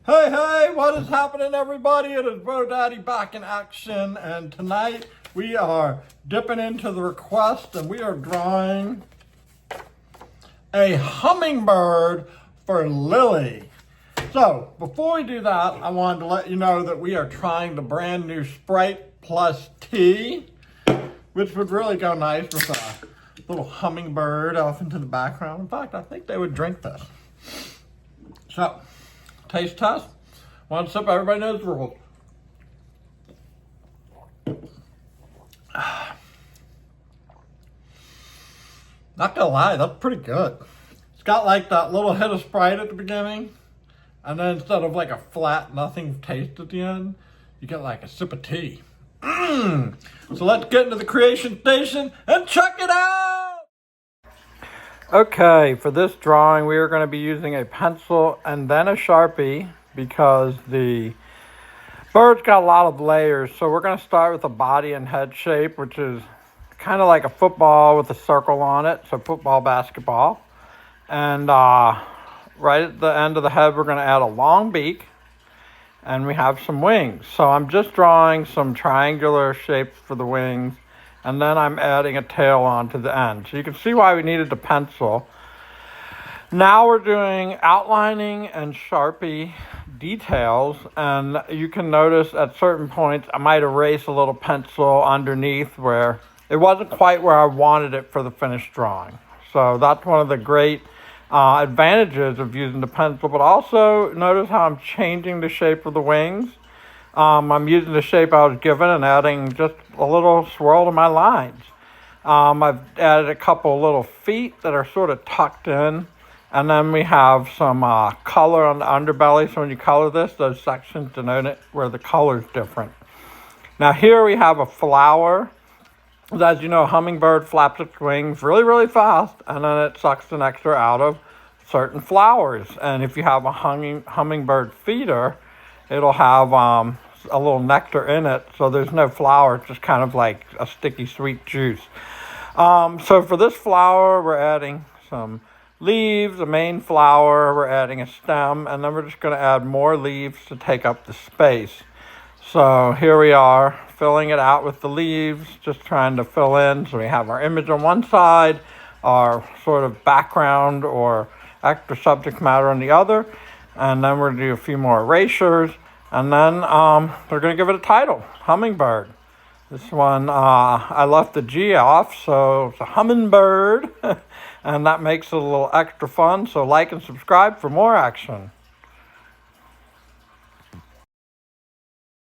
Hey, hey, what is happening, everybody? It is Bro Daddy back in action, and tonight we are dipping into the request and we are drawing a hummingbird for Lilly. So, before we do that, I wanted to let you know that we are trying the brand new Sprite plus tea, which would really go nice with a little hummingbird off into the background. In fact, I think they would drink this. So, taste test. One sip, everybody knows the rules. Not gonna lie, that's pretty good. It's got like that little hit of Sprite at the beginning, and then instead of like a flat nothing taste at the end, you get like a sip of tea. So let's get into the creation station and check it out! Okay, for this drawing we are going to be using a pencil and then a Sharpie because the bird's got a lot of layers. So we're going to start with a body and head shape, which is kind of like a football with a circle on it. So football, basketball. And right at the end of the head, we're going to add a long beak. And we have some wings. So I'm just drawing some triangular shapes for the wings. And then I'm adding a tail onto the end. So you can see why we needed the pencil. Now we're doing outlining and Sharpie details. And you can notice at certain points, I might erase a little pencil underneath where it wasn't quite where I wanted it for the finished drawing. So that's one of the great advantages of using the pencil. But also notice how I'm changing the shape of the wings. I'm using the shape I was given and adding just a little swirl to my lines. I've added a couple little feet that are sort of tucked in. And then we have some color on the underbelly. So when you color this, those sections denote it where the color is different. Now here we have a flower. As you know, a hummingbird flaps its wings really, really fast. And then it sucks the nectar out of certain flowers. And if you have a hummingbird feeder, it'll have a little nectar in it, so there's no flower. It's just kind of like a sticky sweet juice. So for this flower, we're adding some leaves, a main flower, we're adding a stem, and then we're just going to add more leaves to take up the space. So here we are, filling it out with the leaves, just trying to fill in. So we have our image on one side, our sort of background or extra subject matter on the other, and then we're going to do a few more erasures. And then we're going to give it a title, Hummingbird. This one, I left the G off, so it's a Hummingbird. And that makes it a little extra fun. So like and subscribe for more action.